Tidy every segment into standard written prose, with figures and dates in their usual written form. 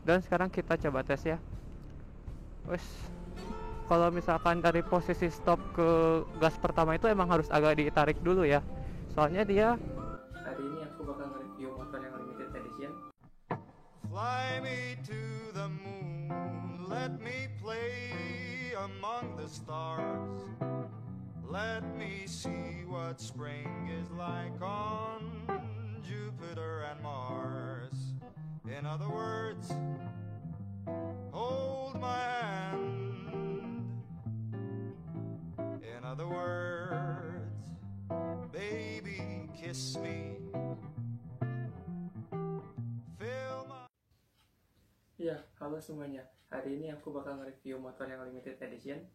Dan sekarang kita coba tes ya. Wes, kalau misalkan dari posisi stop ke gas pertama itu emang harus agak ditarik dulu ya. Soalnya dia hari ini aku bakal nge-review motor yang limited edition. Fly me to the moon, let me play among the stars. Let me see what spring is like on Jupiter and Mars. In other words, hold my hand. In other words, baby, kiss me. Fill my... Ya, halo semuanya. Hari ini aku bakal nge-review motor yang limited edition.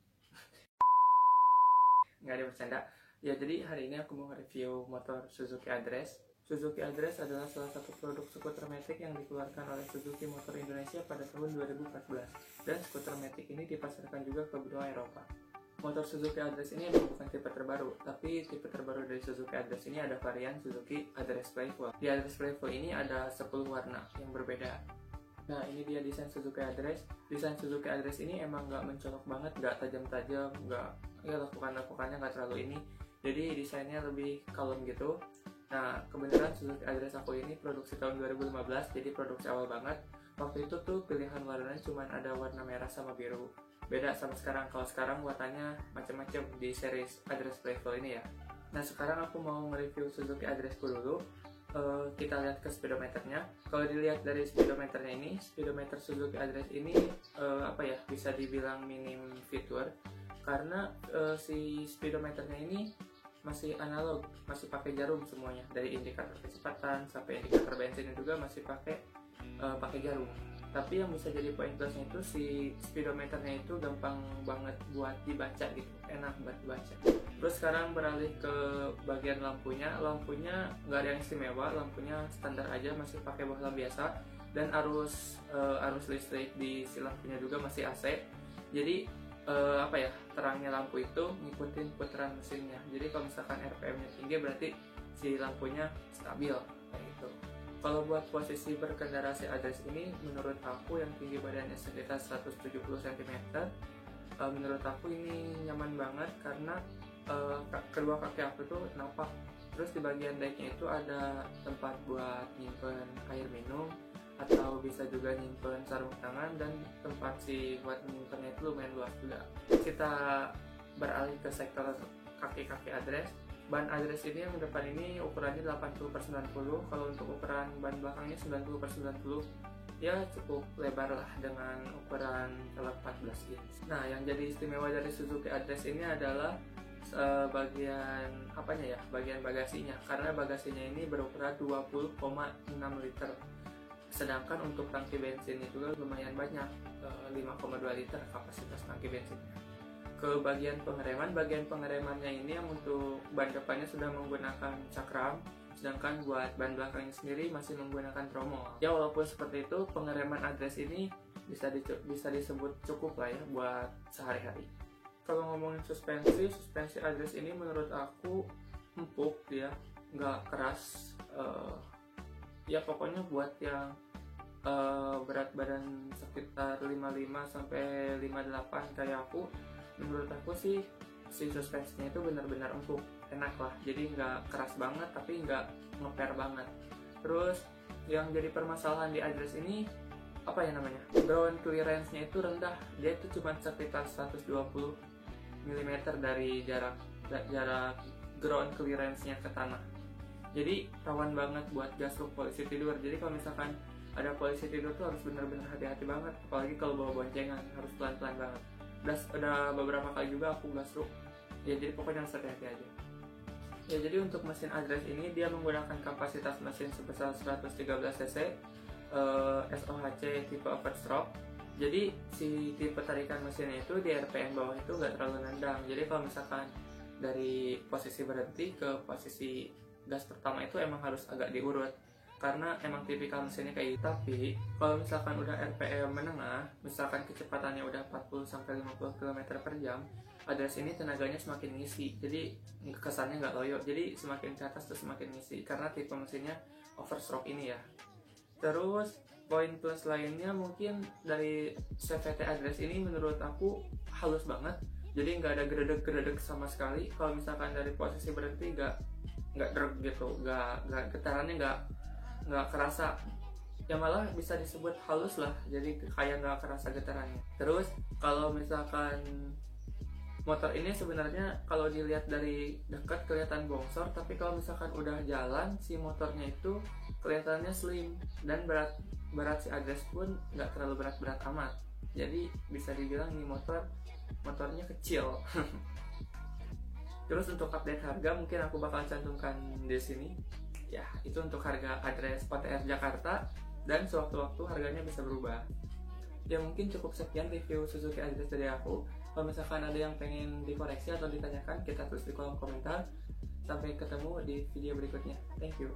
Nggak ada bercanda. Ya, jadi hari ini aku mau nge-review motor Suzuki Address. Suzuki Address adalah salah satu produk skuter matic yang dikeluarkan oleh Suzuki Motor Indonesia pada tahun 2014. Dan skuter matic ini dipasarkan juga ke benua Eropa. Motor Suzuki Address ini memang bukan tipe terbaru, tapi tipe terbaru dari Suzuki Address ini ada varian Suzuki Address Playful. Di Address Playful ini ada 10 warna yang berbeda. Nah, ini dia desain Suzuki Address. Desain Suzuki Address ini emang nggak mencolok banget, nggak tajam-tajam, nggak ya lakukannya nggak terlalu ini. Jadi desainnya lebih kalem gitu. Nah, kebenaran Suzuki Address aku ini produksi tahun 2015, jadi produksi awal banget. Waktu itu tuh pilihan warnanya cuma ada warna merah sama biru. Beda sama sekarang. Kalau sekarang warnanya macam-macam di series Address Playful ini ya. Nah, sekarang aku mau nge-review Suzuki Addressku dulu. Kita lihat ke speedometernya. Kalau dilihat dari speedometernya ini, speedometer Suzuki Address ini bisa dibilang minim fitur karena si speedometernya ini masih analog, masih pakai jarum semuanya, dari indikator kecepatan sampai indikator bensin juga masih pakai jarum. Tapi yang bisa jadi poin plusnya itu si speedometernya itu gampang banget buat dibaca gitu, enak buat dibaca. Terus sekarang beralih ke bagian lampunya nggak ada yang istimewa, lampunya standar aja, masih pakai bohlam biasa, dan arus listrik di si lampunya juga masih AC. Jadi terangnya lampu itu ngikutin putaran mesinnya. Jadi kalau misalkan RPM-nya tinggi berarti si lampunya stabil kayak gitu. Kalau buat posisi berkendara si Address ini, menurut aku yang tinggi badannya sekitar 170 cm, menurut aku ini nyaman banget karena kedua kaki aku tuh napak. Terus di bagian decknya itu ada tempat buat nyimpen air minum, atau bisa juga nyimpen sarung tangan, dan tempat si buat nyimpennya itu lumayan luas juga. Kita beralih ke sektor kaki-kaki Address. Ban Address ini yang depan ini ukurannya 80/90, kalau untuk ukuran ban belakangnya 90/90. Ya cukup lebar lah dengan ukuran velg 14 inch. Nah, yang jadi istimewa dari Suzuki Address ini adalah bagian bagian bagasinya, karena bagasinya ini berukuran 20,6 liter. Sedangkan untuk tangki bensinnya juga lumayan banyak, 5,2 liter kapasitas tangki bensinnya. Ke bagian pengeremannya ini yang untuk ban depannya sudah menggunakan cakram, sedangkan buat ban belakangnya sendiri masih menggunakan tromol. Ya, walaupun seperti itu, pengereman Address ini bisa disebut cukup lah ya buat sehari-hari. Kalau ngomongin suspensi Address ini menurut aku empuk, dia nggak keras. Ya pokoknya buat yang berat badan sekitar 55 sampai 58 kayak aku, menurut aku sih si suspensinya itu benar-benar empuk, enak lah. Jadi nggak keras banget tapi nggak ngeper banget. Terus yang jadi permasalahan di Address ini ground clearance-nya itu rendah. Dia itu cuma sekitar 120 mm dari jarak ground clearance-nya ke tanah. Jadi rawan banget buat gasruk polisi tidur. Jadi kalau misalkan ada polisi tidur tuh harus benar-benar hati-hati banget, apalagi kalau bawa boncengan harus pelan-pelan banget. Udah beberapa kali juga aku gasruk. Ya jadi pokoknya harus hati-hati aja. Ya, jadi untuk mesin Address ini dia menggunakan kapasitas mesin sebesar 113 cc, SOHC tipe overstroke. Jadi si tipe tarikan mesinnya itu di RPM bawah itu nggak terlalu nendang. Jadi kalau misalkan dari posisi berhenti ke posisi gas pertama itu emang harus agak diurut, karena emang tipikal mesinnya kayak gitu. Tapi kalau misalkan udah RPM menengah, misalkan kecepatannya udah 40-50 km per jam, Address ini tenaganya semakin ngisi, jadi kesannya nggak loyo. Jadi semakin ke atas tuh semakin ngisi, karena tipe mesinnya overstroke ini ya. Terus poin plus lainnya mungkin dari CVT address ini menurut aku halus banget, jadi nggak ada geredek sama sekali. Kalau misalkan dari posisi berhenti nggak drag gitu, nggak getarannya nggak kerasa, ya malah bisa disebut halus lah, jadi kayak nggak kerasa getarannya. Terus kalau misalkan motor ini sebenarnya kalau dilihat dari dekat kelihatan bongsor, tapi kalau misalkan udah jalan si motornya itu kelihatannya slim, dan berat si address pun nggak terlalu berat amat. Jadi bisa dibilang nih motornya kecil. Terus untuk update harga mungkin aku bakal cantumkan di sini. Ya, itu untuk harga address OTR Jakarta, dan sewaktu-waktu harganya bisa berubah. Ya mungkin cukup sekian review Suzuki Address dari aku. Kalau misalkan ada yang pengen dikoreksi atau ditanyakan, kita tulis di kolom komentar. Sampai ketemu di video berikutnya. Thank you.